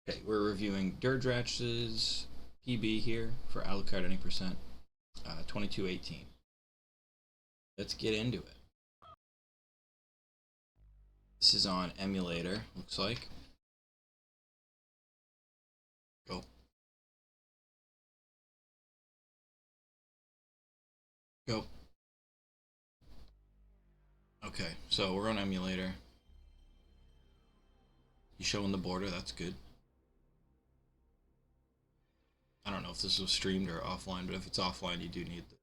Okay, we're reviewing DerDrach's PB here for Alucard any percent, 2218. Let's get into it. This is on emulator, looks like. Go. Go. Okay, so we're on emulator. You showing the border, that's good. I don't know if this was streamed or offline, but if it's offline, you do need the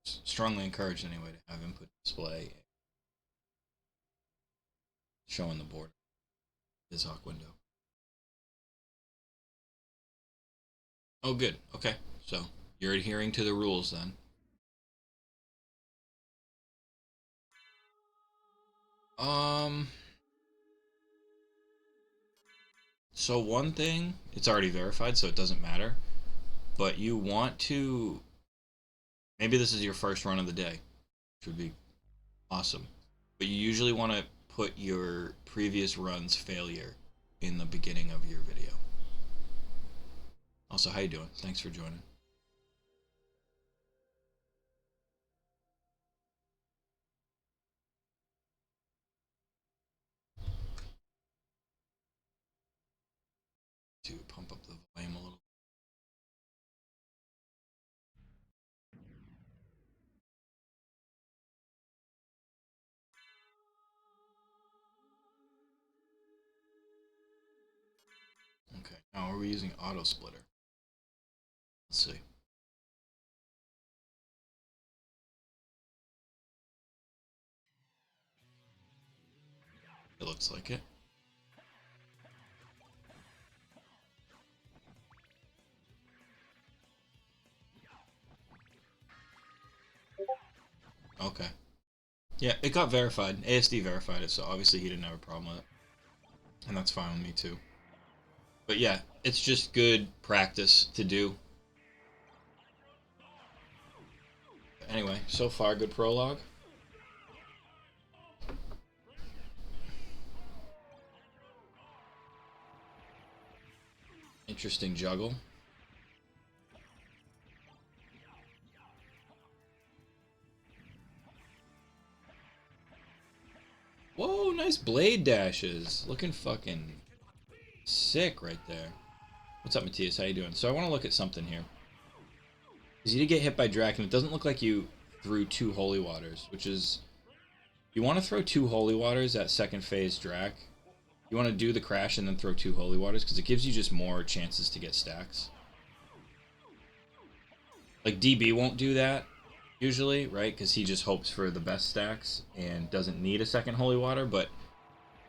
strongly encouraged anyway to have input display showing the border. This hawk window. Oh, good. Okay, so you're adhering to the rules then. So one thing, it's already verified, so it doesn't matter. But you want to, maybe this is your first run of the day, which would be awesome. But you usually want to put your previous run's failure in the beginning of your video. Also, how you doing? Thanks for joining. To pump up the volume a little. Okay, now are we using auto splitter? Let's see. It looks like it. Okay. Yeah, it got verified. ASD verified it, so obviously he didn't have a problem with it. And that's fine with me too. But yeah, it's just good practice to do. Anyway, so far, good prologue. Interesting juggle. Whoa, nice blade dashes. Looking fucking sick right there. What's up, Matthias? How you doing? So I want to look at something here. Because you did get hit by Drac, and it doesn't look like you threw two Holy Waters, which is... You want to throw two Holy Waters at second phase Drac. You want to do the crash and then throw two Holy Waters, because it gives you just more chances to get stacks. Like, DB won't do that, usually, right? Because he just hopes for the best stacks and doesn't need a second Holy Water, but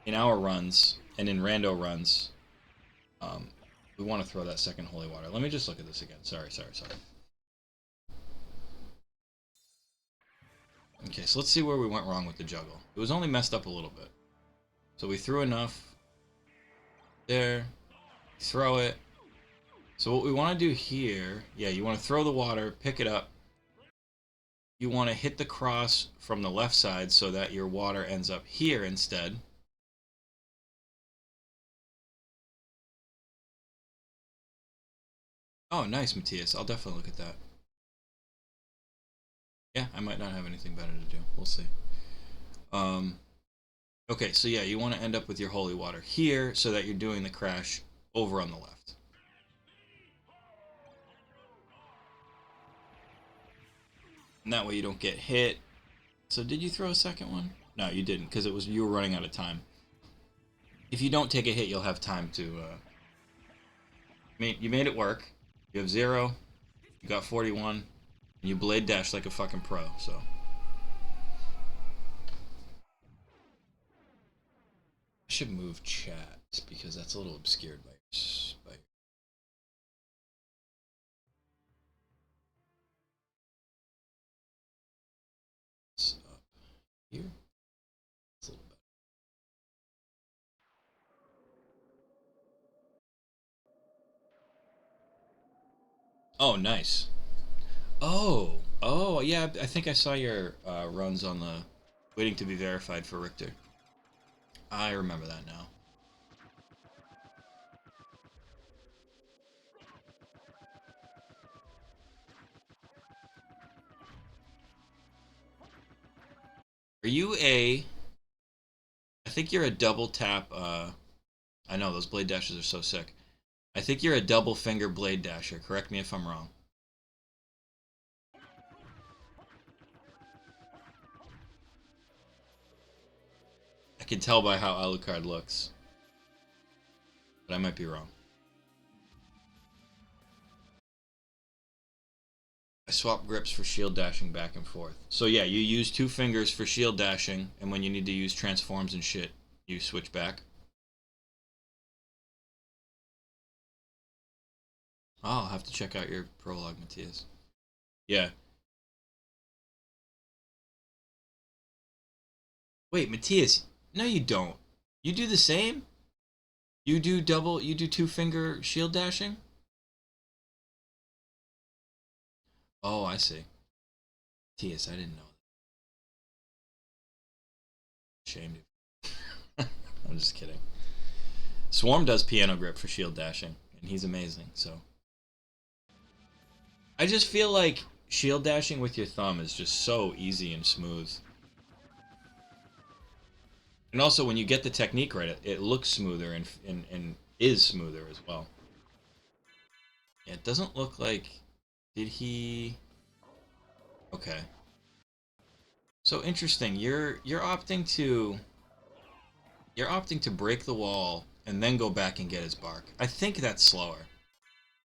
in our runs, and in rando runs, we want to throw that second Holy Water. Let me just look at this again. Sorry. Okay, so let's see where we went wrong with the juggle. It was only messed up a little bit. So we threw enough there, throw it. So what we want to do here, yeah, you want to throw the water, pick it up. You want to hit the cross from the left side so that your water ends up here instead. Oh, nice, Matthias. I'll definitely look at that. Yeah, I might not have anything better to do. We'll see. Okay, so yeah, you want to end up with your holy water here so that you're doing the crash over on the left. And that way you don't get hit. So did you throw a second one? No, you didn't, because it was you were running out of time. If you don't take a hit, you'll have time to... you made it work. You have 0. You got 41. And you blade dash like a fucking pro, so... I should move chat because that's a little obscured by it's up here. It's a little better. Oh, nice. Oh, yeah. I think I saw your runs on the waiting to be verified for Richter. I remember that now. Are you a... I think you're a double tap, I know, those blade dashes are so sick. I think you're a double finger blade dasher. Correct me if I'm wrong. I can tell by how Alucard looks. But I might be wrong. I swap grips for shield dashing back and forth. So yeah, you use 2 fingers for shield dashing, and when you need to use transforms and shit, you switch back. Oh, I'll have to check out your prologue, Matthias. Yeah. Wait, Matthias, no you don't. You do the same? You do 2 finger shield dashing? Oh, I see. Matthias, I didn't know that. Shamed you. I'm just kidding. Swarm does piano grip for shield dashing, and he's amazing, so. I just feel like shield dashing with your thumb is just so easy and smooth. And also, when you get the technique right, it looks smoother and is smoother as well. Yeah, it doesn't look like... Did he... Okay. So interesting. You're opting to... You're opting to break the wall and then go back and get his bark. I think that's slower.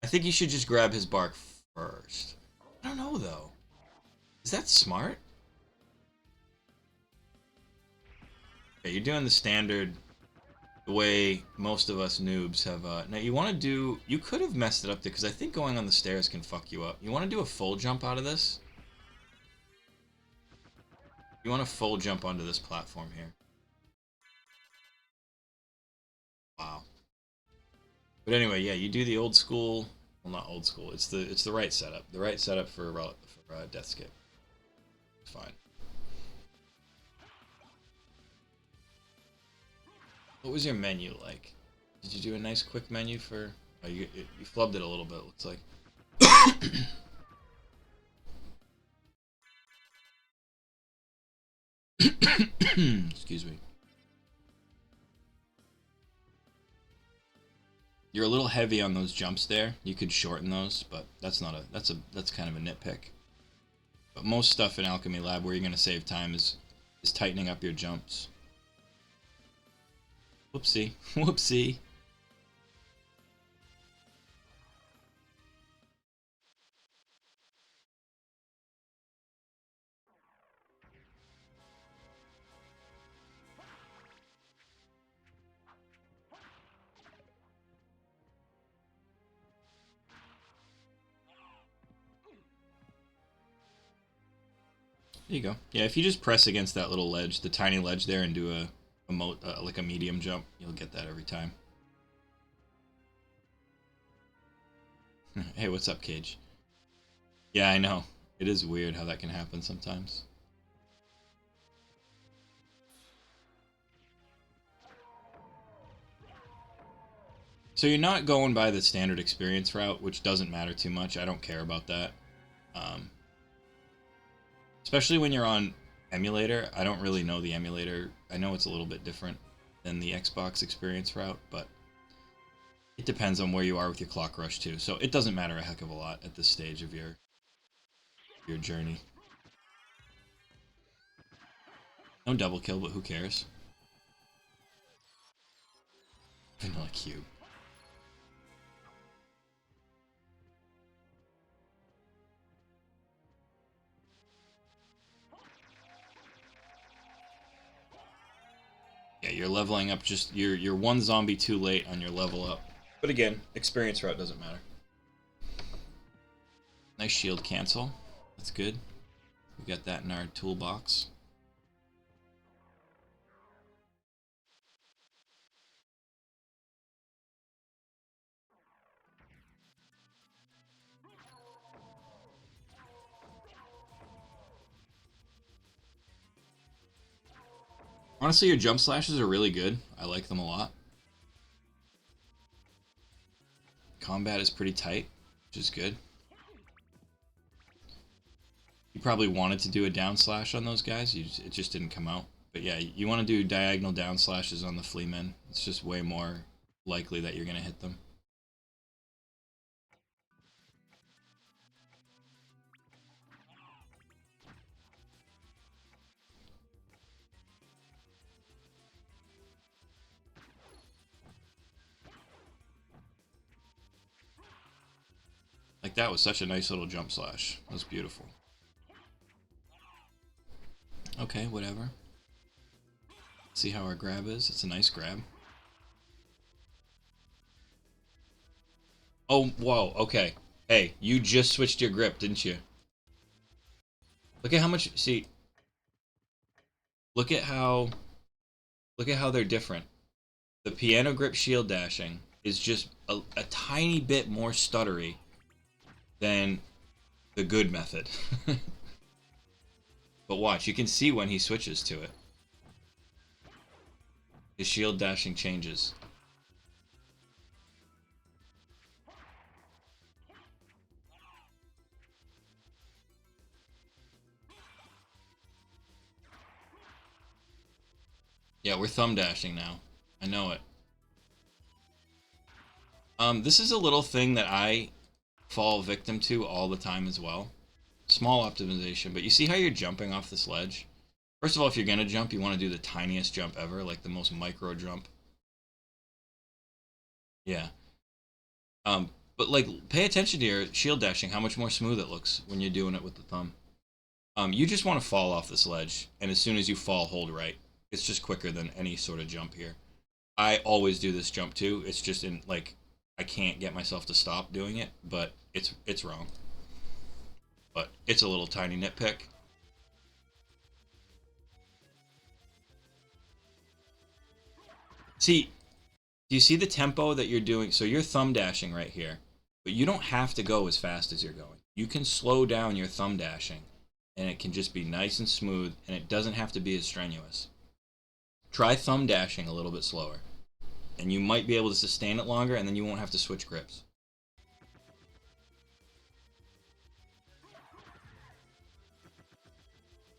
I think you should just grab his bark first. I don't know, though. Is that smart? Yeah, you're doing the standard... The way most of us noobs have, now you want to do, you could have messed it up there, because I think going on the stairs can fuck you up. You want to do a full jump out of this? You want to full jump onto this platform here. Wow. But anyway, yeah, you do the old school, well not old school, it's the right setup. The right setup for death skip. It's fine. What was your menu like? Did you do a nice quick menu for... Oh, you flubbed it a little bit, it looks like. Excuse me. You're a little heavy on those jumps there. You could shorten those, but that's not a... That's kind of a nitpick. But most stuff in Alchemy Lab where you're going to save time is tightening up your jumps. Whoopsie. Whoopsie. There you go. Yeah, if you just press against that little ledge, the tiny ledge there, and do like a medium jump, you'll get that every time. Hey, what's up, Cage? Yeah, I know. It is weird how that can happen sometimes. So you're not going by the standard experience route, which doesn't matter too much. I don't care about that. Especially when you're on emulator. I don't really know the emulator. I know it's a little bit different than the Xbox experience route, but it depends on where you are with your clock rush too. So it doesn't matter a heck of a lot at this stage of your journey. No double kill, but who cares? Vanilla cube. Yeah, you're leveling up just... You're one zombie too late on your level up. But again, experience route doesn't matter. Nice shield cancel. That's good. We got that in our toolbox. Honestly, your jump slashes are really good. I like them a lot. Combat is pretty tight, which is good. probably wanted to do a down slash on those guys. It just didn't come out. But yeah, you want to do diagonal down slashes on the fleamen. It's just way more likely that you're going to hit them. Like, that was such a nice little jump slash. That was beautiful. Okay, whatever. See how our grab is? It's a nice grab. Oh, whoa, okay. Hey, you just switched your grip, didn't you? Look at how much... See... Look at how they're different. The piano grip shield dashing is just a tiny bit more stuttery than the good method. But watch, you can see when he switches to it. His shield dashing changes. Yeah, we're thumb dashing now. I know it. This is a little thing that I fall victim to all the time as well. Small optimization, but you see how you're jumping off this ledge? First of all, if you're gonna jump, you want to do the tiniest jump ever, like the most micro jump. Yeah. But like, pay attention to your shield dashing, how much more smooth it looks when you're doing it with the thumb. You just want to fall off this ledge, and as soon as you fall, hold right. It's just quicker than any sort of jump here. I always do this jump too. It's just in, like, I can't get myself to stop doing it, but it's wrong. But it's a little tiny nitpick. See, do you see the tempo that you're doing? So you're thumb dashing right here, but you don't have to go as fast as you're going. You can slow down your thumb dashing, and it can just be nice and smooth, and it doesn't have to be as strenuous. Try thumb dashing a little bit slower, and you might be able to sustain it longer, and then you won't have to switch grips.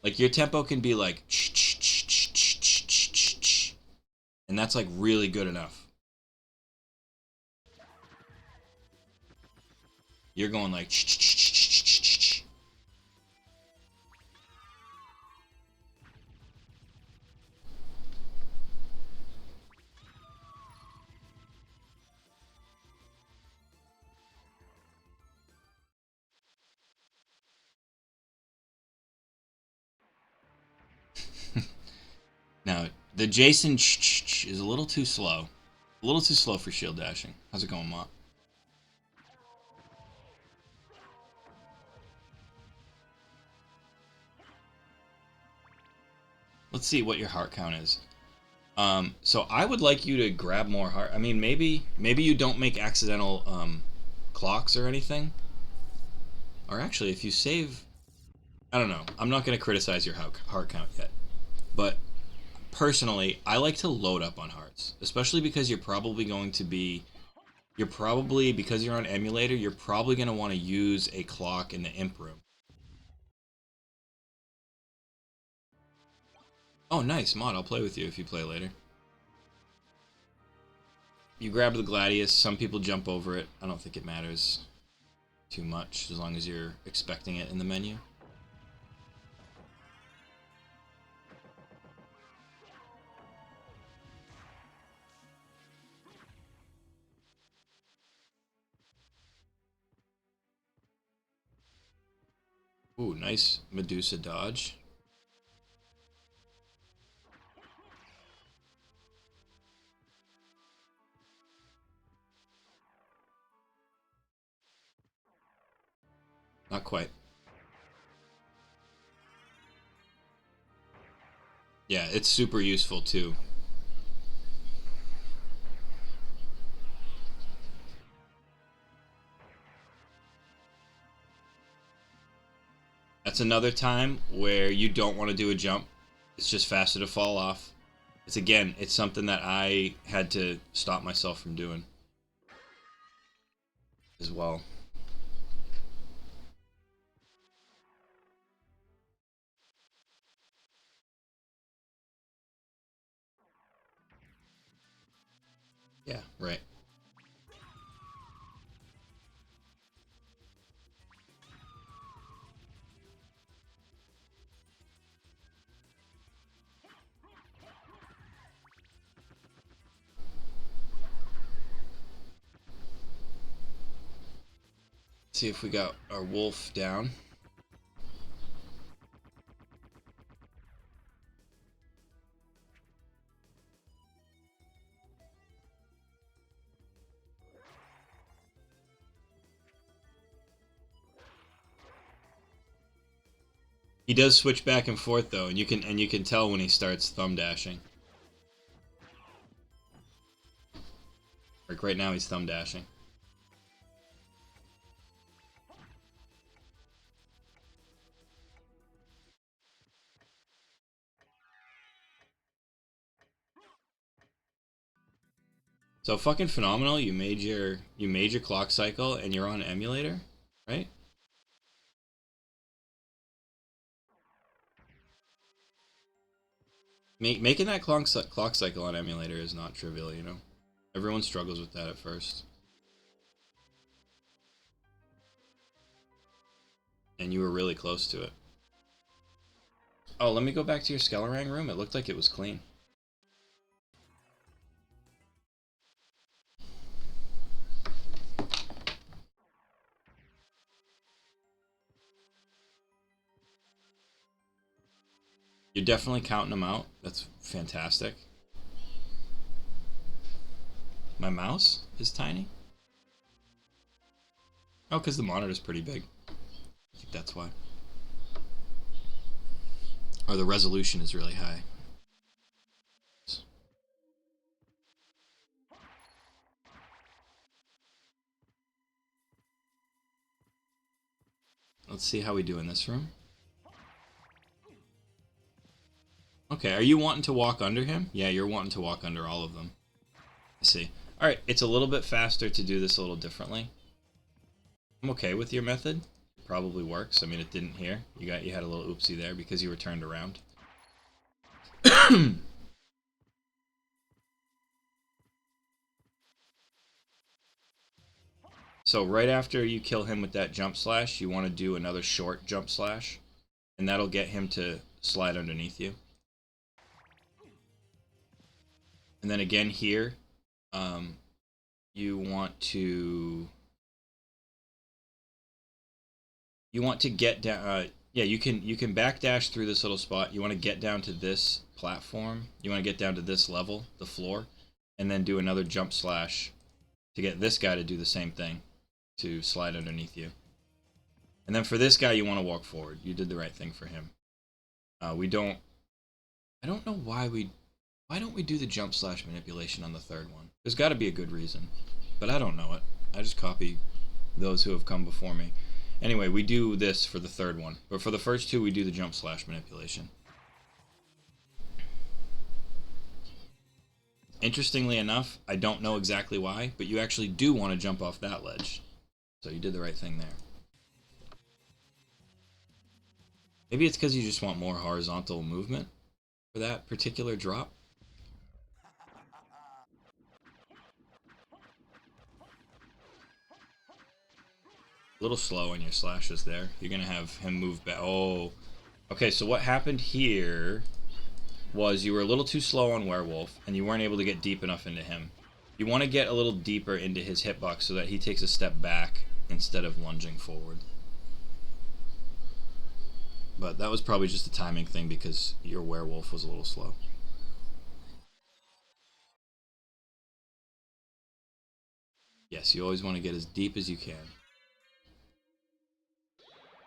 Like, your tempo can be like, and that's like really good enough. You're going like, now, the Jason is a little too slow. A little too slow for shield dashing. How's it going, Mott? Let's see what your heart count is. So I would like you to grab more heart. I mean, maybe you don't make accidental clocks or anything. Or actually, if you save... I don't know. I'm not going to criticize your heart count yet. But personally, I like to load up on hearts. Especially because you're probably going to be... because you're on emulator, you're probably going to want to use a clock in the imp room. Oh, nice. Mod, I'll play with you if you play later. You grab the Gladius. Some people jump over it. I don't think it matters too much as long as you're expecting it in the menu. Ooh, nice Medusa dodge. Not quite. Yeah, it's super useful too. That's another time where you don't want to do a jump. It's just faster to fall off. It's something that I had to stop myself from doing as well. Yeah, right. See if we got our wolf down. He does switch back and forth though, and you can tell when he starts thumb dashing. Like right now he's thumb dashing. So fucking phenomenal. You made your clock cycle and you're on emulator, right? Making that clock cycle on emulator is not trivial, you know. Everyone struggles with that at first. And you were really close to it. Oh, let me go back to your Skellerang room. It looked like it was clean. You're definitely counting them out. That's fantastic. My mouse is tiny? Oh, because the monitor's pretty big. I think that's why. Or the resolution is really high. Let's see how we do in this room. Okay, are you wanting to walk under him? Yeah, you're wanting to walk under all of them. I see. Alright, it's a little bit faster to do this a little differently. I'm okay with your method. It probably works. I mean, it didn't here. You had a little oopsie there because you were turned around. So right after you kill him with that jump slash, you want to do another short jump slash, and that'll get him to slide underneath you. And then again here, you want to get down. Yeah, you can backdash through this little spot. You want to get down to this platform. You want to get down to this level, the floor, and then do another jump slash to get this guy to do the same thing, to slide underneath you. And then for this guy, you want to walk forward. You did the right thing for him. I don't know why don't we do the jump slash manipulation on the third one? There's got to be a good reason, but I don't know it. I just copy those who have come before me. Anyway, we do this for the third one, but for the first two, we do the jump slash manipulation. Interestingly enough, I don't know exactly why, but you actually do want to jump off that ledge. So you did the right thing there. Maybe it's because you just want more horizontal movement for that particular drop. A little slow on your slashes there. You're going to have him move back. Oh. Okay, so what happened here was you were a little too slow on Werewolf, and you weren't able to get deep enough into him. You want to get a little deeper into his hitbox so that he takes a step back instead of lunging forward. But that was probably just a timing thing because your Werewolf was a little slow. Yes, you always want to get as deep as you can.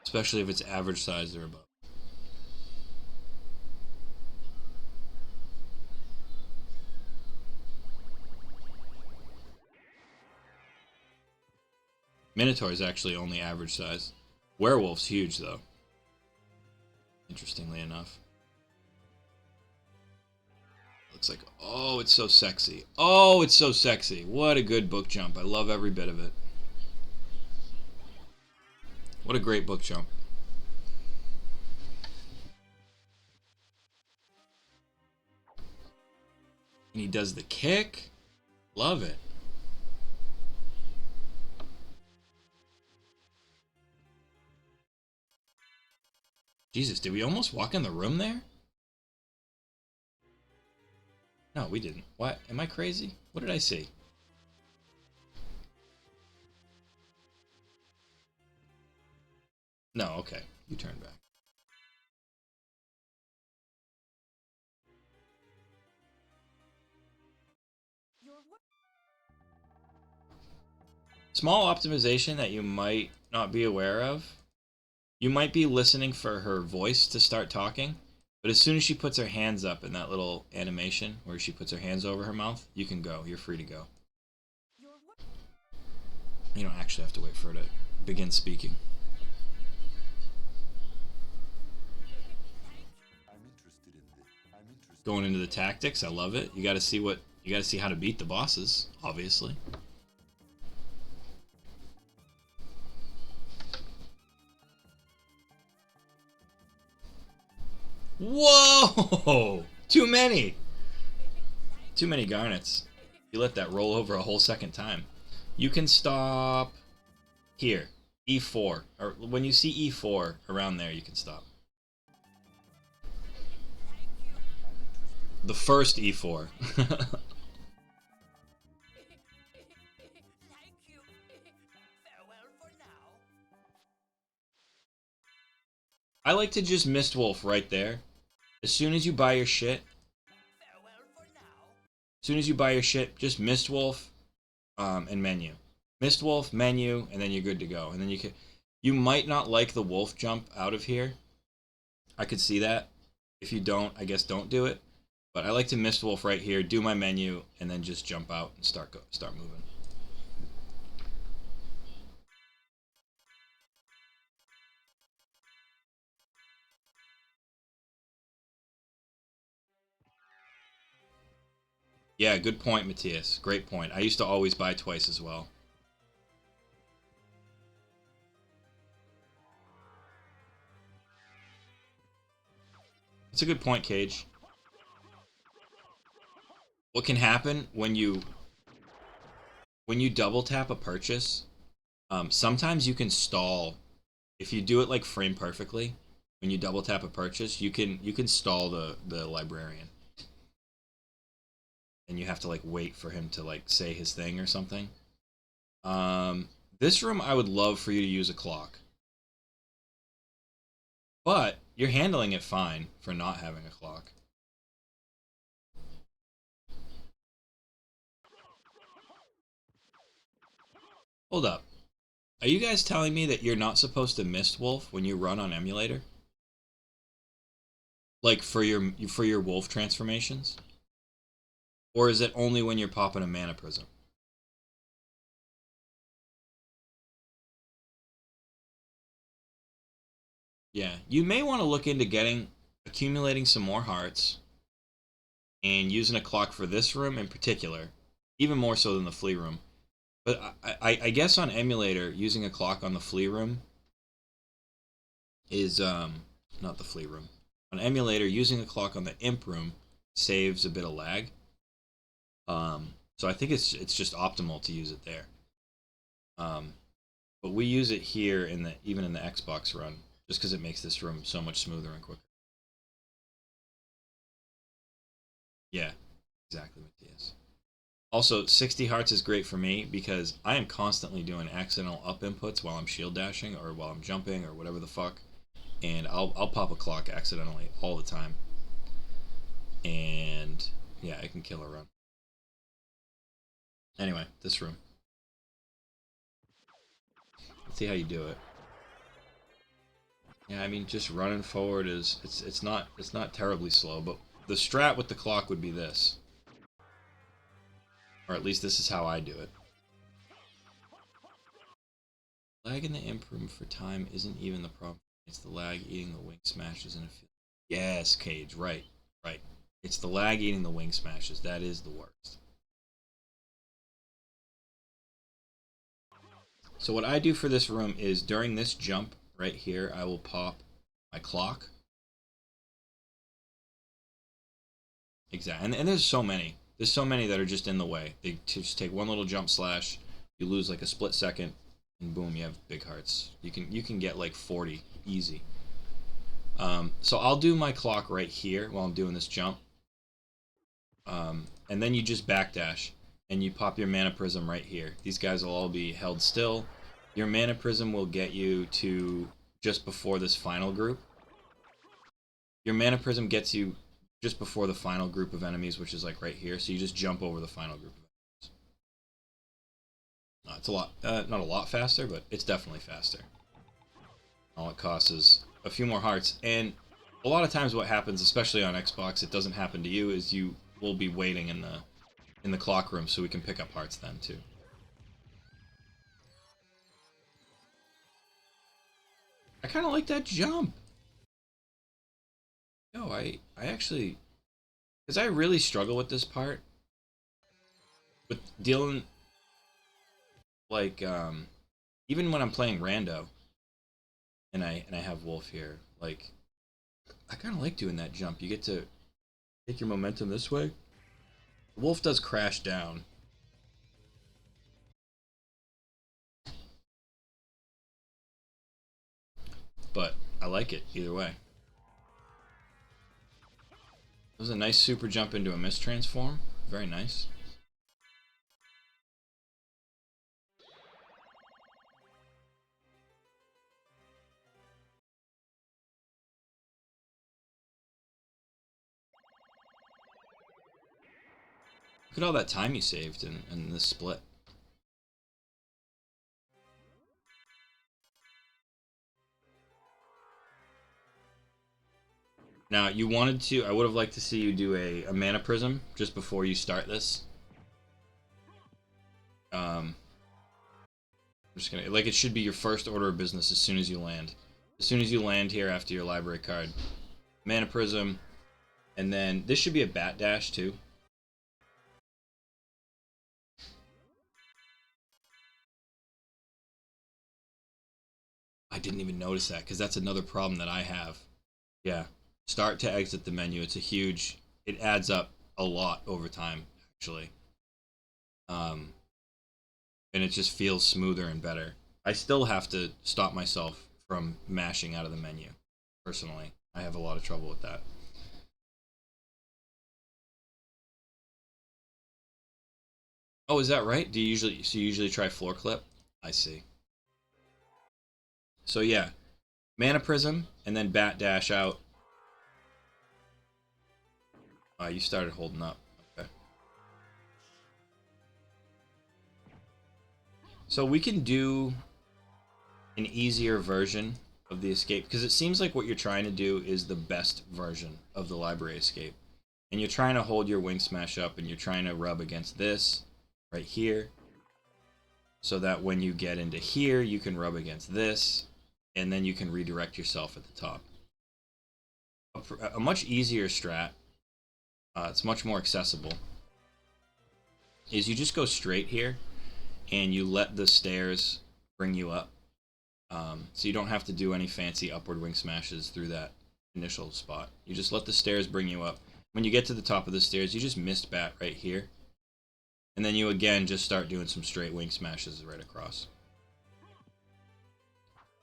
Especially if it's average size or above. Minotaur is actually only average size. Werewolf's huge, though. Interestingly enough. Looks like... Oh, it's so sexy. Oh, it's so sexy. What a good book jump. I love every bit of it. What a great book jump. And he does the kick. Love it. Jesus, did we almost walk in the room there? No, we didn't. What? Am I crazy? What did I see? No, okay. You turn back. Small optimization that you might not be aware of. You might be listening for her voice to start talking, but as soon as she puts her hands up in that little animation where she puts her hands over her mouth, you can go. You're free to go. You don't actually have to wait for her to begin speaking. Going into the tactics, I love it. You got to see how to beat the bosses, obviously. Whoa! Too many! Too many garnets. You let that roll over a whole second time. You can stop here. E4. Or when you see E4 around there, you can stop. The first E4. I like to just Mist Wolf right there. As soon as you buy your shit, just Mist Wolf, and menu. Mist Wolf, menu, and then you're good to go. And then you might not like the wolf jump out of here. I could see that. If you don't, I guess don't do it. But I like to Mist Wolf right here, do my menu, and then just jump out and start moving. Yeah, good point, Matthias. Great point. I used to always buy twice as well. It's a good point, Cage. What can happen when you double tap a purchase, sometimes you can stall. If you do it like frame perfectly, when you double tap a purchase, you can stall the librarian. And you have to like wait for him to like say his thing or something. This room I would love for you to use a clock. But you're handling it fine for not having a clock. Hold up. Are you guys telling me that you're not supposed to Mist Wolf when you run on emulator? Like for your wolf transformations? Or is it only when you're popping a mana prism? Yeah, you may want to look into accumulating some more hearts and using a clock for this room in particular, even more so than the flea room. But I guess on emulator, using a clock on the flea room is not the flea room. On emulator, using a clock on the imp room saves a bit of lag. So I think it's just optimal to use it there. But we use it here even in the Xbox run, just because it makes this room so much smoother and quicker. Yeah, exactly, Matthias. Also, 60 hearts is great for me because I am constantly doing accidental up inputs while I'm shield dashing or while I'm jumping or whatever the fuck, and I'll pop a clock accidentally all the time. And yeah, it can kill a run. Anyway, this room. Let's see how you do it. Yeah, I mean, just running forward it's not terribly slow, but the strat with the clock would be this. Or at least this is how I do it. Lag in the imp room for time isn't even the problem. It's the lag eating the wing smashes in a field. Yes, Cage, right. It's the lag eating the wing smashes. That is the worst. So what I do for this room is during this jump right here, I will pop my clock. Exactly. And there's so many. There's so many that are just in the way. They just take one little jump slash, you lose like a split second, and boom, you have big hearts. You can get like 40 easy. So I'll do my clock right here while I'm doing this jump. And then you just backdash, and you pop your mana prism right here. These guys will all be held still. Your mana prism will get you to just before this final group. Your mana prism gets you just before the final group of enemies, which is like right here. So you just jump over the final group of enemies. It's a lot, not a lot faster, but it's definitely faster. All it costs is a few more hearts. And a lot of times what happens, especially on Xbox, it doesn't happen to you, is you will be waiting in the clock room so we can pick up hearts then too. I kind of like that jump. No, I actually, because I really struggle with this part, with dealing, like, even when I'm playing rando, and I have Wolf here, like, I kind of like doing that jump. You get to take your momentum this way. Wolf does crash down. But I like it either way. It was a nice super jump into a mist transform. Very nice. Look at all that time you saved in this split. Now, you wanted to, I would have liked to see you do a mana prism just before you start this. I'm just gonna, like, it should be your first order of business as soon as you land. As soon as you land here after your library card. Mana prism, and then this should be a bat dash too. I didn't even notice that because that's another problem that I have. Yeah. Start to exit the menu. It's a huge, it adds up a lot over time, actually. And it just feels smoother and better. I still have to stop myself from mashing out of the menu. Personally, I have a lot of trouble with that. Oh, is that right? Do you usually, so you usually try floor clip? I see. So yeah, mana prism and then bat dash out. You started holding up. Okay. So we can do an easier version of the escape because it seems like what you're trying to do is the best version of the library escape. And you're trying to hold your wing smash up and you're trying to rub against this right here so that when you get into here you can rub against this and then you can redirect yourself at the top. A much easier strat, it's much more accessible, is you just go straight here and you let the stairs bring you up. So you don't have to do any fancy upward wing smashes through that initial spot. You just let the stairs bring you up. When you get to the top of the stairs, you just mist bat right here. And then you again just start doing some straight wing smashes right across.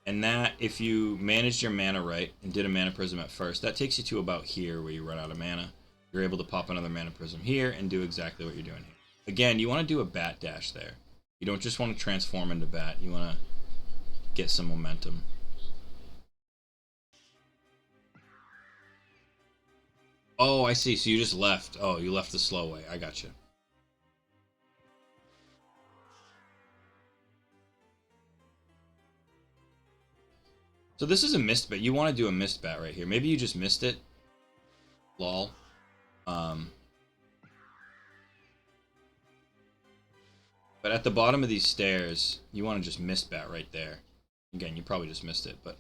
And that, if you managed your mana right and did a mana prism at first, that takes you to about here where you run out of mana. You're able to pop another mana prism here and do exactly what you're doing here. Again, you want to do a bat dash there. You don't just want to transform into bat. You want to get some momentum. Oh, I see. So you just left. Oh, you left the slow way. I gotcha. So this is a mist bat. You want to do a mist bat right here. Maybe you just missed it. Lol. But at the bottom of these stairs, you want to just mist bat right there. Again, you probably just missed it, but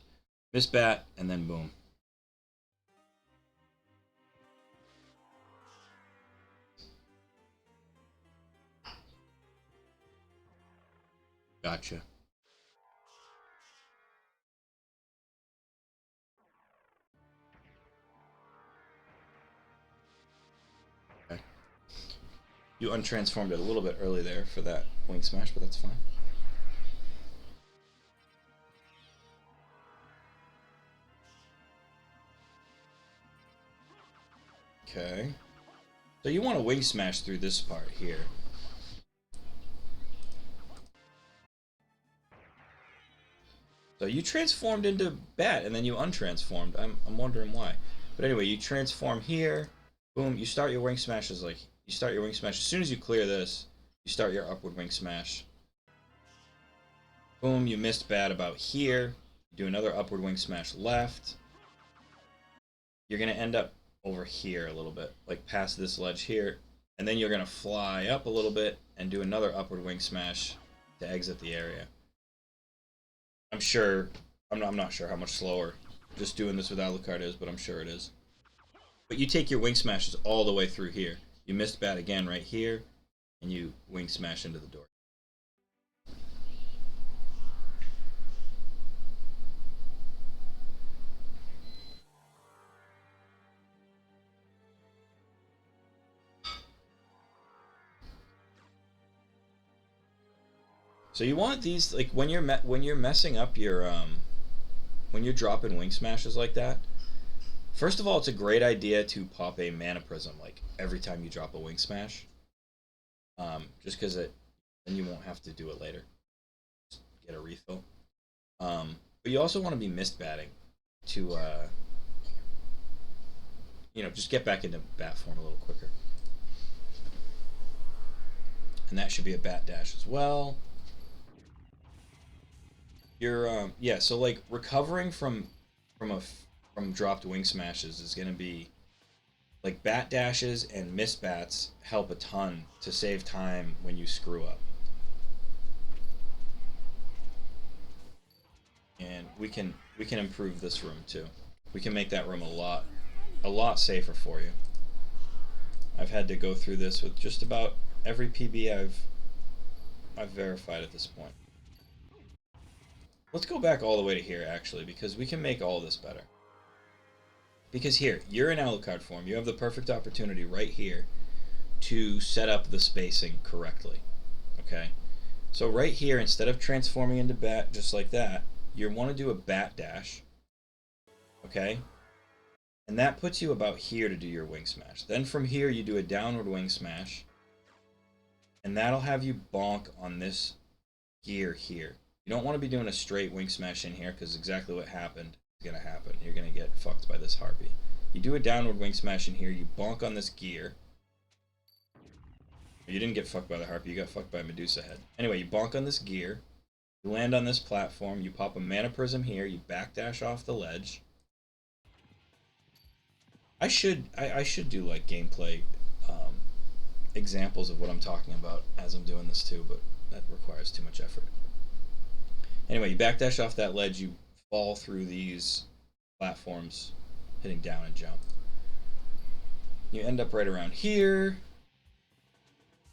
mist bat and then boom. Gotcha. Okay. You untransformed it a little bit early there for that wing smash, but that's fine. Okay. So you want to wing smash through this part here. So you transformed into bat and then you untransformed. I'm wondering why. But anyway, you transform here. Boom, you start your wing smashes like you start your wing smash. As soon as you clear this, you start your upward wing smash. Boom, you missed bat about here. You do another upward wing smash left. You're going to end up over here a little bit, like past this ledge here. And then you're going to fly up a little bit and do another upward wing smash to exit the area. I'm sure, I'm not sure how much slower just doing this with Alucard is, but I'm sure it is. But you take your wing smashes all the way through here. You missed bat again right here, and you wing smash into the door. So you want these, like when you're messing up your when you're dropping wing smashes like that. First of all, it's a great idea to pop a mana prism like every time you drop a wing smash. Just because then you won't have to do it later. Just get a refill. But you also want to be mist batting to just get back into bat form a little quicker. And that should be a bat dash as well. You're so like recovering from dropped wing smashes is gonna be like bat dashes and miss bats help a ton to save time when you screw up. And we can improve this room too. We can make that room a lot safer for you. I've had to go through this with just about every PB I've verified at this point. Let's go back all the way to here, actually, because we can make all this better. Because here, you're in Alucard form. You have the perfect opportunity right here to set up the spacing correctly. Okay? So right here, instead of transforming into bat just like that, you want to do a bat dash. Okay? And that puts you about here to do your wing smash. Then from here, you do a downward wing smash. And that'll have you bonk on this gear here. You don't want to be doing a straight wing smash in here because exactly what happened is going to happen. You're going to get fucked by this harpy. You do a downward wing smash in here, you bonk on this gear. You didn't get fucked by the harpy, you got fucked by Medusa head. Anyway, you bonk on this gear, you land on this platform, you pop a mana prism here, you backdash off the ledge. I should do like gameplay examples of what I'm talking about as I'm doing this too, but that requires too much effort. Anyway, you backdash off that ledge, you fall through these platforms, hitting down and jump. You end up right around here.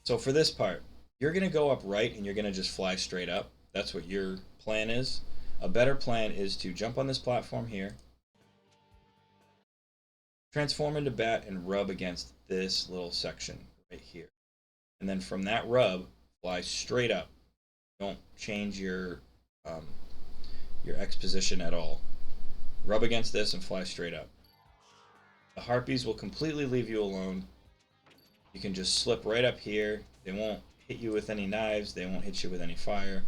So for this part, you're going to go up right and you're going to just fly straight up. That's what your plan is. A better plan is to jump on this platform here, transform into bat, and rub against this little section right here. And then from that rub, fly straight up. Don't change your X position at all. Rub against this and fly straight up. The harpies will completely leave you alone. You can just slip right up here. They won't hit you with any knives. They won't hit you with any fire.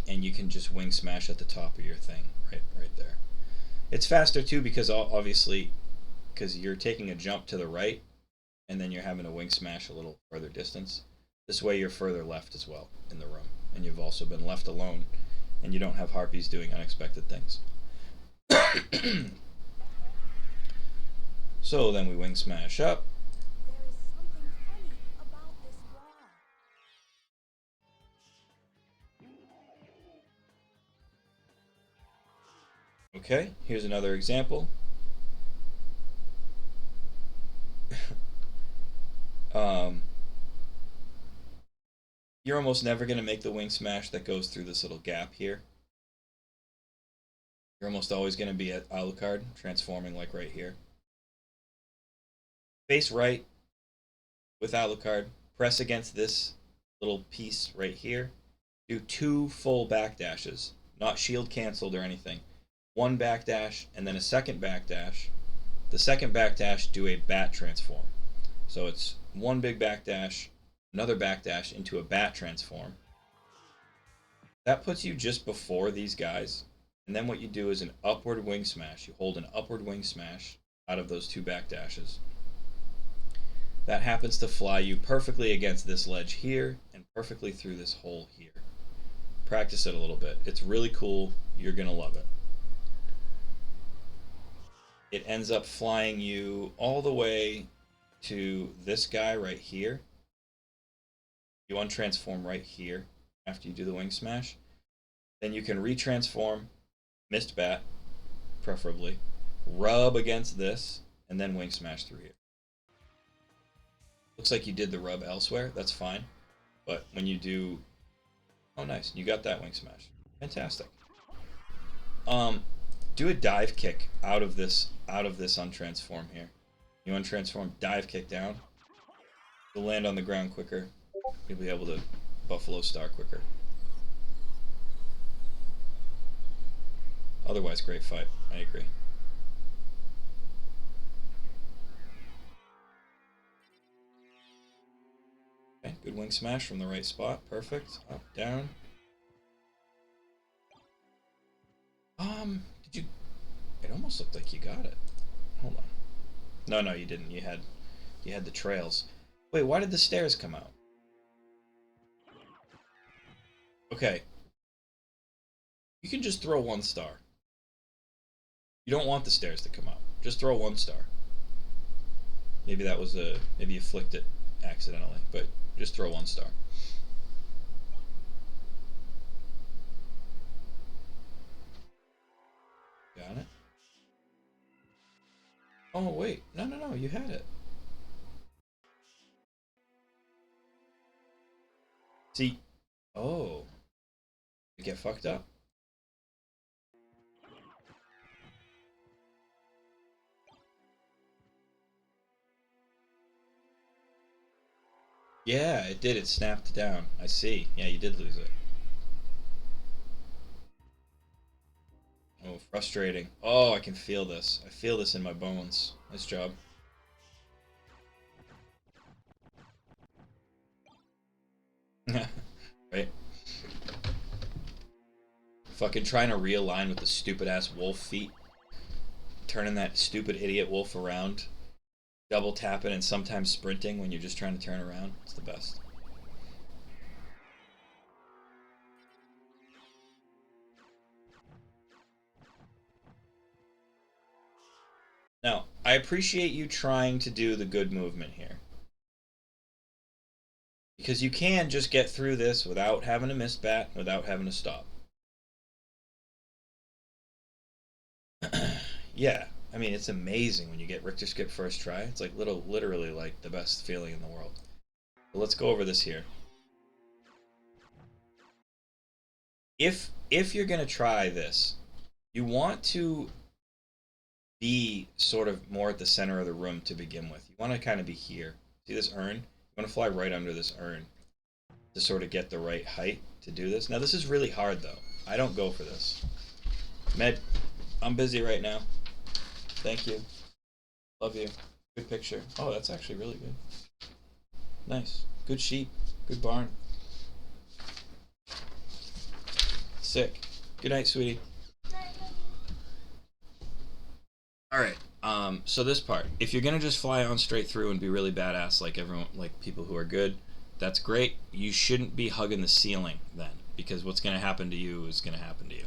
And you can just wing smash at the top of your thing right there. It's faster too because obviously because you're taking a jump to the right and then you're having a wing smash a little further distance. This way you're further left as well in the room. And you've also been left alone and you don't have harpies doing unexpected things. So then we wing smash up. There is something funny about this wall. Okay, here's another example. You're almost never going to make the wing smash that goes through this little gap here. You're almost always going to be at Alucard, transforming like right here. Face right, with Alucard, press against this little piece right here, do 2 full backdashes, not shield canceled or anything. 1 backdash and then a second backdash. The second backdash, do a bat transform. So it's 1 big backdash, another backdash into a bat transform. That puts you just before these guys. And then what you do is an upward wing smash. You hold an upward wing smash out of those 2 backdashes. That happens to fly you perfectly against this ledge here and perfectly through this hole here. Practice it a little bit. It's really cool. You're going to love it. It ends up flying you all the way to this guy right here. You untransform right here after you do the wing smash. Then you can retransform, missed bat, preferably, rub against this, and then wing smash through here. Looks like you did the rub elsewhere. That's fine. But when you do... Oh, nice. You got that wing smash. Fantastic. Do a dive kick out of this untransform here. You untransform, dive kick down. You'll land on the ground quicker. You'll be able to Buffalo Star quicker. Otherwise, great fight. I agree. Okay, good wing smash from the right spot. Perfect. Up, down. Did you... It almost looked like you got it. Hold on. No, you didn't. You had the trails. Wait, why did the stairs come out? Okay. You can just throw 1 star. You don't want the stairs to come out. Just throw 1 star. Maybe that was maybe you flicked it accidentally, but just throw 1 star. Got it? Oh, wait. No, you had it. See? Oh. You get fucked up? Yeah, it did. It snapped down. I see. Yeah, you did lose it. Oh, frustrating. Oh, I can feel this. I feel this in my bones. Nice job. Right? Fucking trying to realign with the stupid-ass wolf feet. Turning that stupid idiot wolf around. Double tapping and sometimes sprinting when you're just trying to turn around. It's the best. Now, I appreciate you trying to do the good movement here. Because you can just get through this without having a missed bat, without having to stop. Yeah, I mean, it's amazing when you get Richter skip first try. It's like literally like the best feeling in the world. But let's go over this here. If you're going to try this, you want to be sort of more at the center of the room to begin with. You want to kind of be here. See this urn? You want to fly right under this urn to sort of get the right height to do this. Now, this is really hard, though. I don't go for this. Med, I'm busy right now. Thank you. Love you. Good picture. Oh, that's actually really good. Nice. Good sheep. Good barn. Sick. Good night, sweetie. Alright, so this part. If you're gonna just fly on straight through and be really badass like everyone, like people who are good, that's great. You shouldn't be hugging the ceiling then, because what's gonna happen to you is gonna happen to you.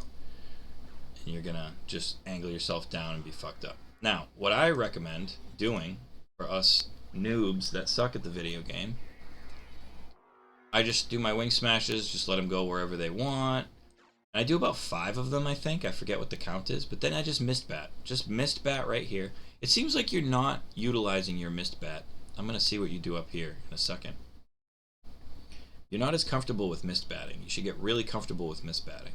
And you're gonna just angle yourself down and be fucked up. Now, what I recommend doing for us noobs that suck at the video game, I just do my wing smashes, just let them go wherever they want. I do about 5 of them, I think. I forget what the count is. But then I just missed bat. Just missed bat right here. It seems like you're not utilizing your missed bat. I'm going to see what you do up here in a second. You're not as comfortable with missed batting. You should get really comfortable with missed batting.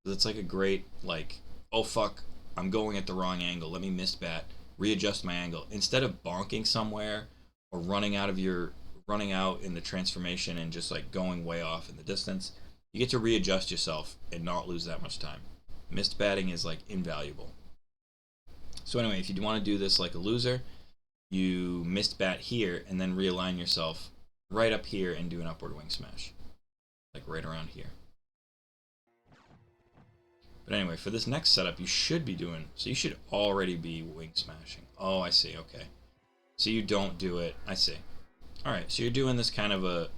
Because it's like a great, like, oh fuck, I'm going at the wrong angle. Let me missed bat, readjust my angle. Instead of bonking somewhere or running out of your running out in the transformation and just like going way off in the distance, you get to readjust yourself and not lose that much time. Missed batting is like invaluable. So anyway, if you want to do this like a loser, you missed bat here and then realign yourself right up here and do an upward wing smash. Like right around here. But anyway, for this next setup, you should be doing, so you should already be wing smashing. Oh, I see, okay. So you don't do it, I see. Alright, so you're doing this kind of a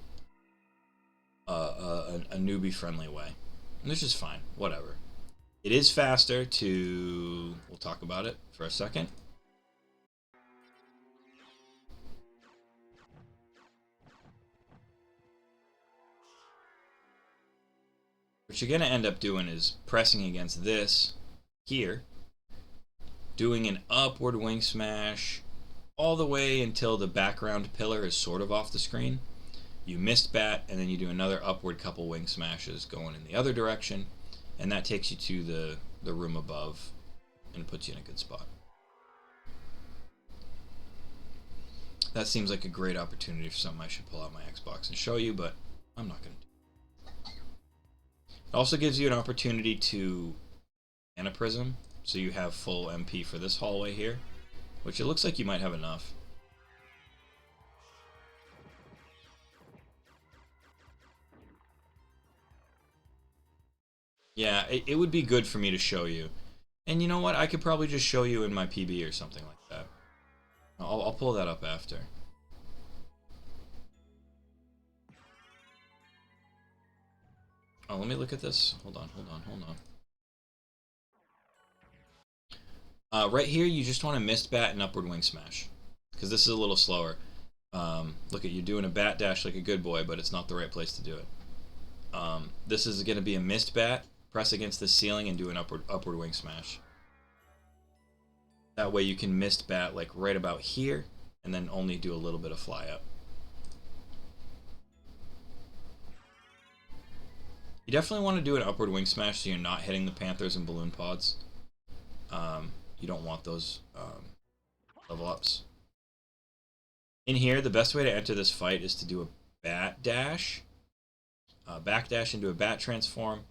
newbie-friendly way. Which is fine, whatever. It is faster to, we'll talk about it for a second. What you're going to end up doing is pressing against this here, doing an upward wing smash all the way until the background pillar is sort of off the screen. You missed bat, and then you do another upward couple wing smashes going in the other direction, and that takes you to the room above and puts you in a good spot. That seems like a great opportunity for something I should pull out my Xbox and show you, but I'm not going to do it. It also gives you an opportunity to Anaprism, so you have full MP for this hallway here, which it looks like you might have enough. Yeah, it would be good for me to show you. And you know what? I could probably just show you in my PB or something like that. I'll pull that up after. Oh, let me look at this. Hold on. Right here, you just want to missed bat and upward wing smash, because this is a little slower. Look at you doing a bat dash like a good boy, but it's not the right place to do it. This is going to be a missed bat, press against the ceiling, and do an upward wing smash. That way you can missed bat like right about here, and then only do a little bit of fly up. You definitely want to do an upward wing smash so you're not hitting the Panthers and balloon pods. You don't want those level ups. In here, the best way to enter this fight is to do a bat dash, back dash into a bat transform,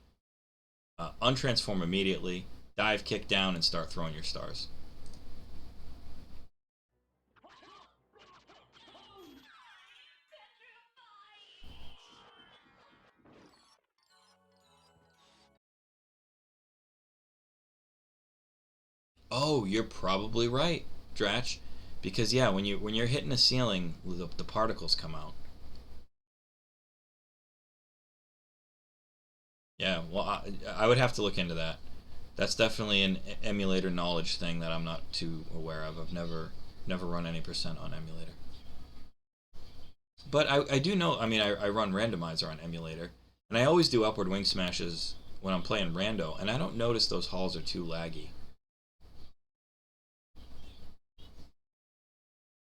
untransform immediately, dive kick down, and start throwing your stars. Oh, you're probably right, Dratch, because yeah, when you're hitting a ceiling, the particles come out. Yeah, well, I would have to look into that. That's definitely an emulator knowledge thing that I'm not too aware of. I've never run any percent on emulator. But I do know, I mean, I run randomizer on emulator, and I always do upward wing smashes when I'm playing rando, and I don't notice those halls are too laggy.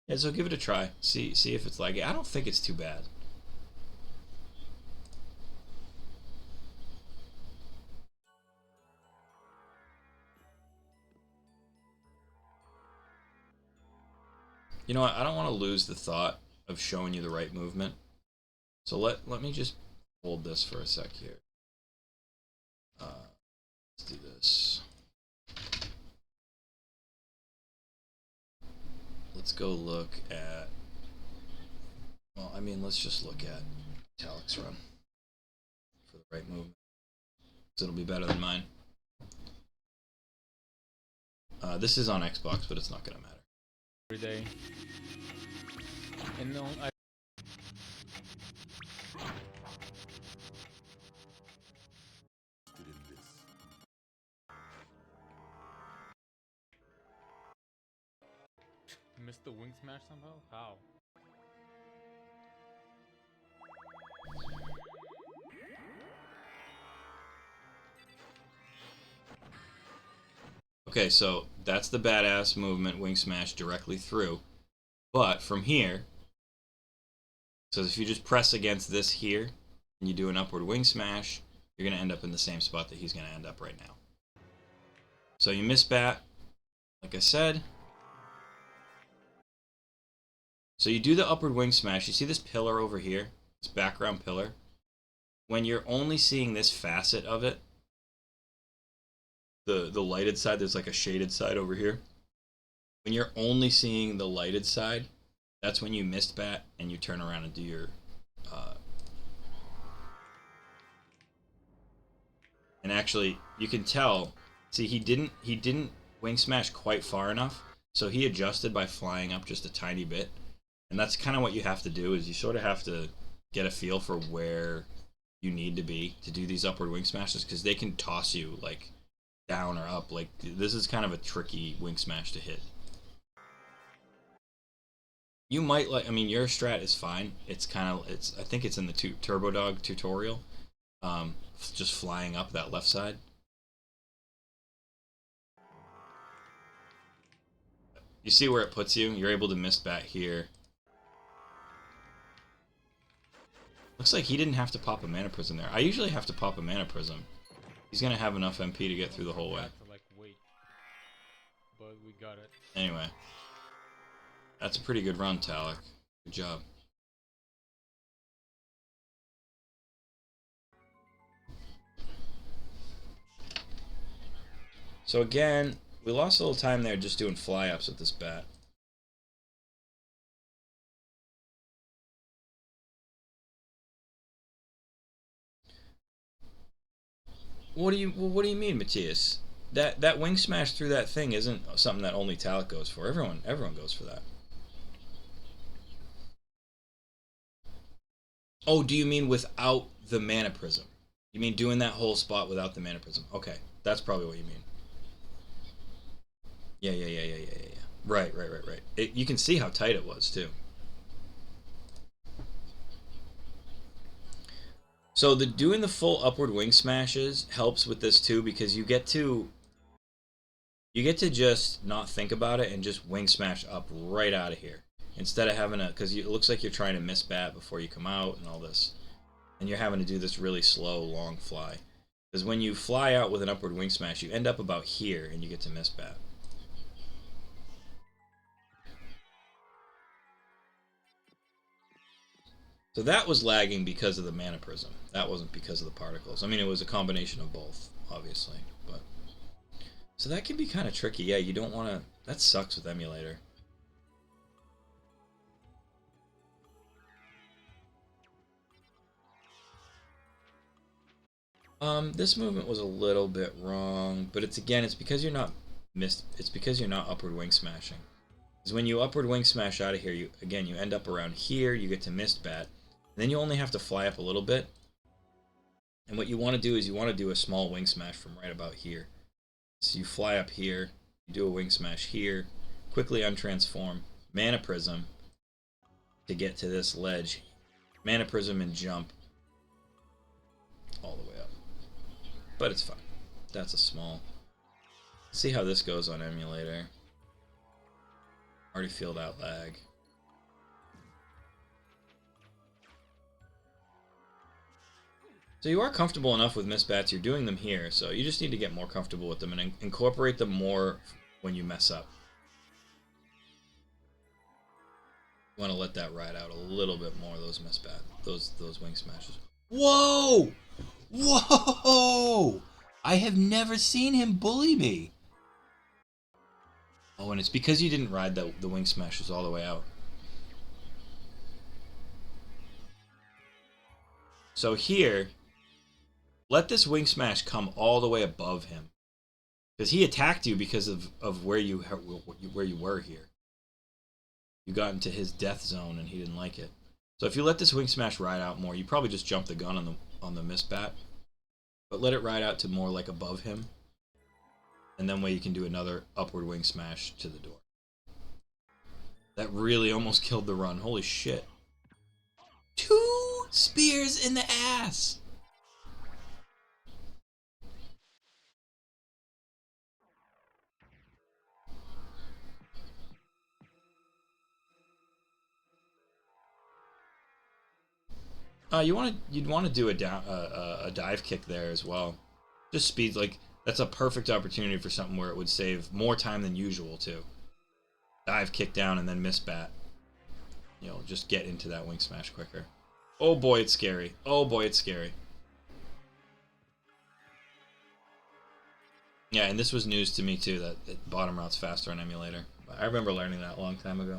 Yeah, so give it a try. See if it's laggy. I don't think it's too bad. You know what? I don't want to lose the thought of showing you the right movement. So let me just hold this for a sec here. Let's do this. Let's go look at, well, I mean, let's just look at Italic's run for the right movement, because it'll be better than mine. This is on Xbox, but it's not going to matter. Every day. And no, I missed the wing smash somehow? How? Okay, so that's the badass movement, wing smash directly through. But from here, so if you just press against this here, and you do an upward wing smash, you're going to end up in the same spot that he's going to end up right now. So you miss bat, like I said. So you do the upward wing smash. You see this pillar over here? This background pillar? When you're only seeing this facet of it, the lighted side, there's like a shaded side over here. When you're only seeing the lighted side, that's when you missed bat and you turn around and do your... and actually, you can tell, see, he didn't wing smash quite far enough, so he adjusted by flying up just a tiny bit. And that's kind of what you have to do, is you sort of have to get a feel for where you need to be to do these upward wing smashes, because they can toss you, like, down or up. Like, this is kind of a tricky wing smash to hit. You might like, I mean, your strat is fine. It's kind of, I think it's in the Turbo Dog tutorial. Just flying up that left side. You see where it puts you? You're able to miss bat here. Looks like he didn't have to pop a Mana Prism there. I usually have to pop a Mana Prism. He's gonna have enough MP to get through the whole way. To, like, wait. But we got it. Anyway. That's a pretty good run, Talek. Good job. So again, we lost a little time there just doing fly-ups with this bat. What do you mean, Matthias? That wing smash through that thing isn't something that only Talek goes for. Everyone goes for that. Oh, do you mean without the Mana Prism? You mean doing that whole spot without the Mana Prism? Okay, that's probably what you mean. Yeah. Right. You can see how tight it was, too. So doing the full upward wing smashes helps with this, too, because you get to just not think about it and just wing smash up right out of here. Instead of having because it looks like you're trying to miss bat before you come out and all this. And you're having to do this really slow, long fly. Because when you fly out with an upward wing smash, you end up about here and you get to miss bat. So that was lagging because of the Mana Prism. That wasn't because of the particles. I mean, it was a combination of both, obviously. But so that can be kind of tricky. Yeah, you don't want to... That sucks with emulator. This movement was a little bit wrong, but it's because you're not it's because you're not upward wing smashing. Because when you upward wing smash out of here, you end up around here, you get to missed bat, and then you only have to fly up a little bit. And what you want to do is you want to do a small wing smash from right about here. So you fly up here, you do a wing smash here, quickly untransform, Mana Prism to get to this ledge, Mana Prism and jump all the way up. But it's fine. That's a small. Let's see how this goes on emulator. Already feel that lag. So you are comfortable enough with miss bats. You're doing them here, so you just need to get more comfortable with them and incorporate them more when you mess up. You want to let that ride out a little bit more. Those miss bat, those wing smashes. Whoa! Whoa! I have never seen him bully me. Oh, and it's because you didn't ride the wing smashes all the way out. So here, let this wing smash come all the way above him. Because he attacked you because of where you were here. You got into his death zone and he didn't like it. So if you let this wing smash ride out more, you probably just jump the gun on the miss bat. But let it ride out to more like above him. And then you can do another upward wing smash to the door. That really almost killed the run. Holy shit. 2 spears in the ass! You'd want to do a dive kick there as well. Just speeds, like, that's a perfect opportunity for something where it would save more time than usual too. Dive kick down and then miss bat. you know, just get into that wing smash quicker. Oh boy, it's scary. Oh boy, it's scary. Yeah, and this was news to me too, that bottom route's faster on emulator. I remember learning that a long time ago.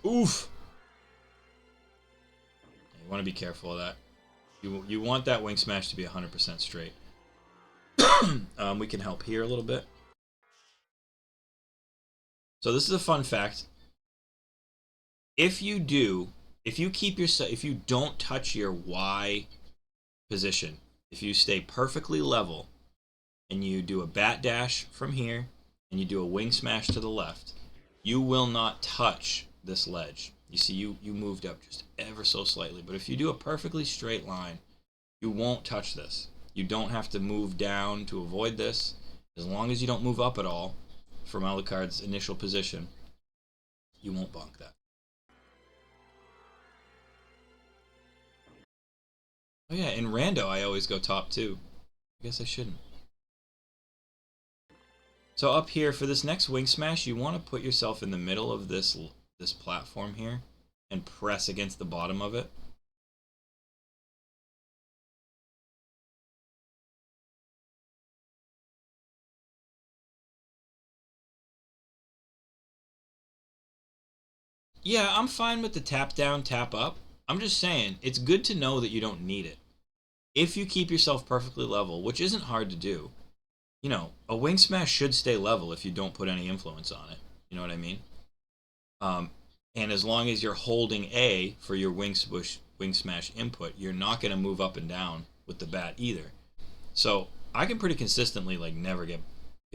Oof! You want to be careful of that. You want that wing smash to be 100% straight. We can help here a little bit. So this is a fun fact. If you don't touch your Y position, if you stay perfectly level, and you do a bat dash from here, and you do a wing smash to the left, you will not touch this ledge. You see, you moved up just ever so slightly, but if you do a perfectly straight line, you won't touch this. You don't have to move down to avoid this. As long as you don't move up at all from Alucard's initial position, you won't bonk that. Oh yeah, in Rando I always go top too. I guess I shouldn't. So up here, for this next wing smash, you want to put yourself in the middle of this platform here and press against the bottom of it. Yeah, I'm fine with the tap down, tap up. I'm just saying, it's good to know that you don't need it. If you keep yourself perfectly level, which isn't hard to do, you know, a wing smash should stay level if you don't put any influence on it. You know what I mean? Um, and as long as you're holding A for your wing smash input, you're not going to move up and down with the bat either. So I can pretty consistently like never get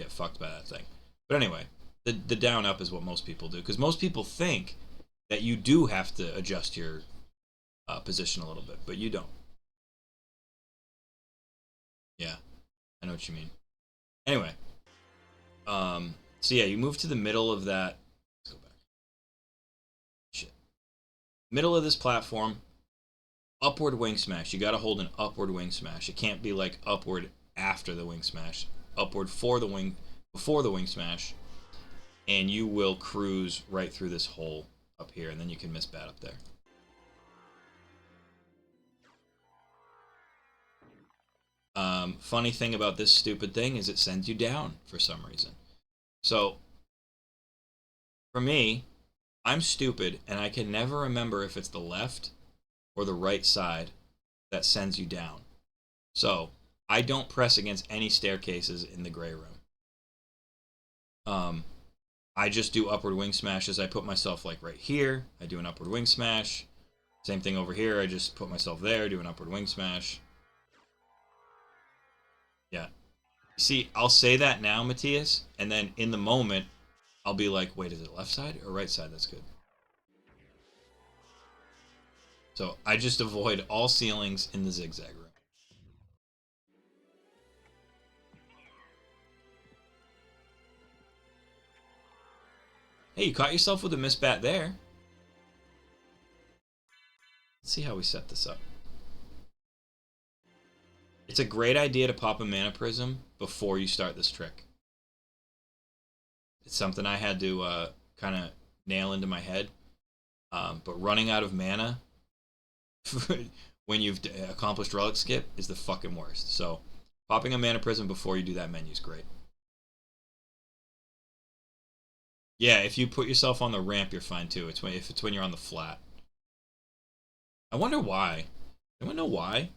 fucked by that thing. But anyway, the down up is what most people do, because most people think that you do have to adjust your position a little bit, but you don't. Yeah, I know what you mean. Anyway, so yeah, you move to the middle of that. Let's go back. Shit. Middle of this platform, upward wing smash. You got to hold an upward wing smash. It can't be like upward after the wing smash. Upward for the wing before the wing smash, and you will cruise right through this hole up here, and then you can miss bat up there. Funny thing about this stupid thing is it sends you down for some reason. So, for me, I'm stupid, and I can never remember if it's the left or the right side that sends you down. So, I don't press against any staircases in the gray room. I just do upward wing smashes. I put myself like right here. I do an upward wing smash. Same thing over here. I just put myself there, do an upward wing smash. Yeah. See, I'll say that now, Matthias, and then in the moment, I'll be like, wait, is it left side or right side? That's good. So I just avoid all ceilings in the zigzag room. Hey, you caught yourself with a misbat there. Let's see how we set this up. It's a great idea to pop a mana prism before you start this trick. It's something I had to kind of nail into my head. But running out of mana when you've accomplished relic skip is the fucking worst. So popping a mana prism before you do that menu is great. Yeah, if you put yourself on the ramp, you're fine too. If it's when you're on the flat. I wonder why. Anyone know why?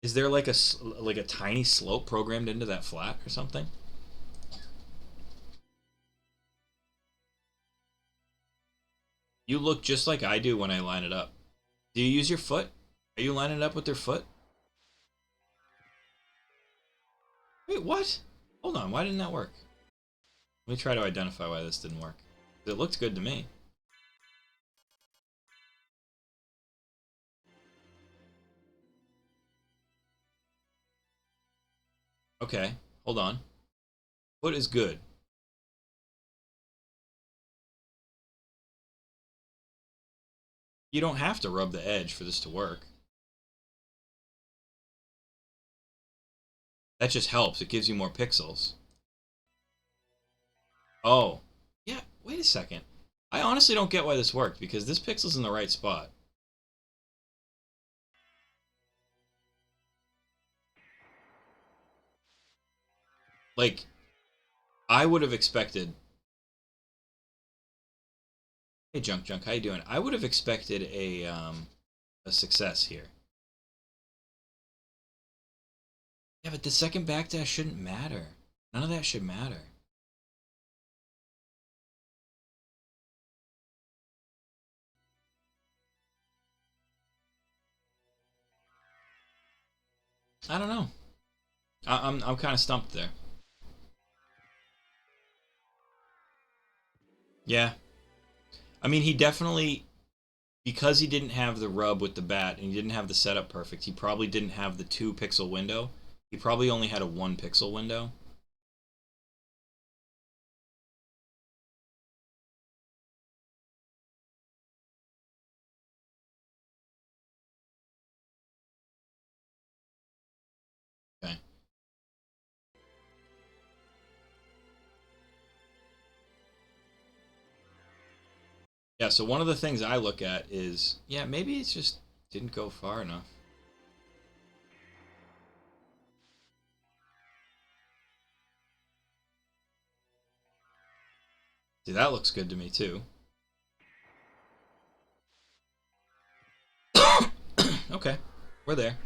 Is there like a tiny slope programmed into that flat or something? You look just like I do when I line it up. Do you use your foot? Are you lining it up with your foot? Wait, what? Hold on, why didn't that work? Let me try to identify why this didn't work. It looked good to me. Okay, hold on. Foot is good. You don't have to rub the edge for this to work. That just helps. It gives you more pixels. Oh. Yeah, wait a second. I honestly don't get why this worked, because this pixel's in the right spot. Like, I would have expected... Hey, Junk, how you doing? I would have expected a success here. Yeah, but the second backdash shouldn't matter. None of that should matter. I don't know. I'm kind of stumped there. Yeah. I mean, he definitely, because he didn't have the rub with the bat and he didn't have the setup perfect, he probably didn't have the 2-pixel window. He probably only had a 1-pixel window. Okay. Yeah, so one of the things I look at is, yeah, maybe it's just didn't go far enough. See, that looks good to me, too. Okay, we're there.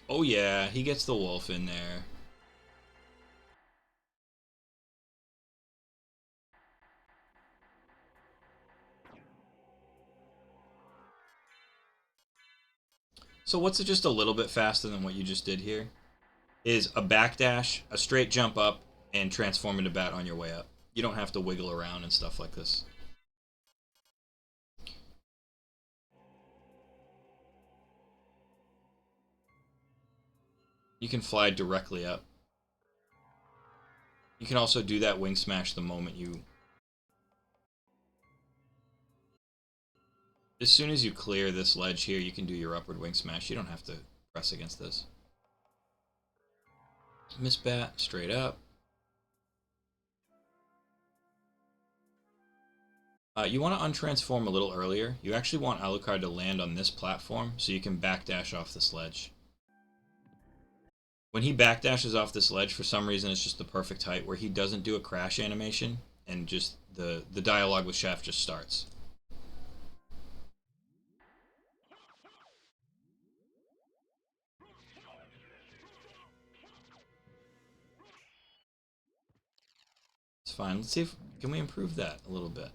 Oh yeah, he gets the wolf in there. So what's just a little bit faster than what you just did here is a backdash, a straight jump up, and transform into bat on your way up. You don't have to wiggle around and stuff like this. You can fly directly up. You can also do that wing smash the moment you... As soon as you clear this ledge here, you can do your upward wing smash. You don't have to press against this. Miss bat, straight up. You want to untransform a little earlier. You actually want Alucard to land on this platform so you can backdash off this ledge. When he backdashes off this ledge, for some reason it's just the perfect height where he doesn't do a crash animation and just the dialogue with Shaft just starts. It's fine. Let's see if can we improve that a little bit.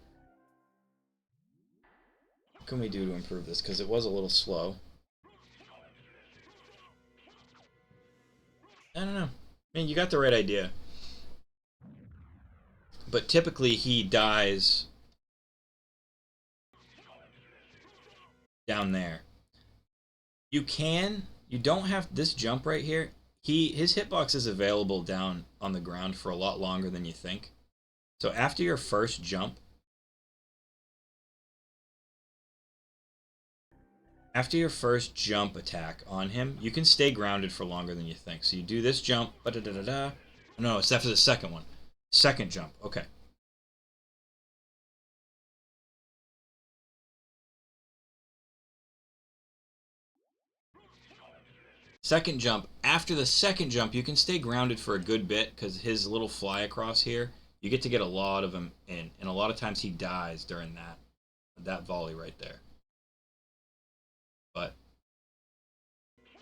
What can we do to improve this? Because it was a little slow. I don't know. I mean, you got the right idea. But typically he dies down there. You don't have this jump right here. His hitbox is available down on the ground for a lot longer than you think. So after your first jump, attack on him, you can stay grounded for longer than you think. So you do this jump, ba-da-da-da-da. No, it's after the second one. Second jump, okay. Second jump. After the second jump, you can stay grounded for a good bit because his little fly across here, you get a lot of him in, and a lot of times he dies during that volley right there. But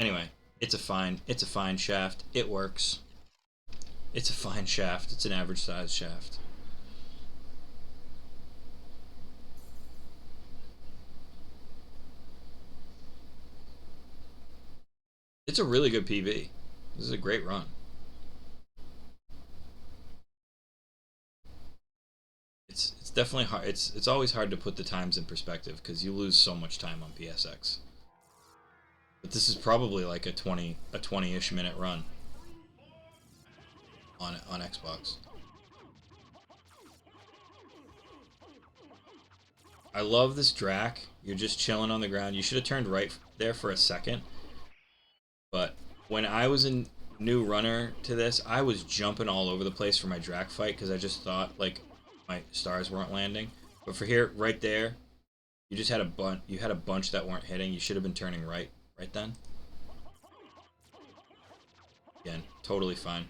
anyway, it's a fine shaft. It works. It's a fine shaft. It's an average size shaft. It's a really good PB. This is a great run. It's definitely hard. It's always hard to put the times in perspective because you lose so much time on PSX. But this is probably like a 20-ish minute run on Xbox. I love this Drac. You're just chilling on the ground. You should have turned right there for a second. But when I was a new runner to this, I was jumping all over the place for my Drac fight because I just thought like my stars weren't landing. But for here, right there, you just had a bunch. You had a bunch that weren't hitting. You should have been turning right then. Again, totally fine.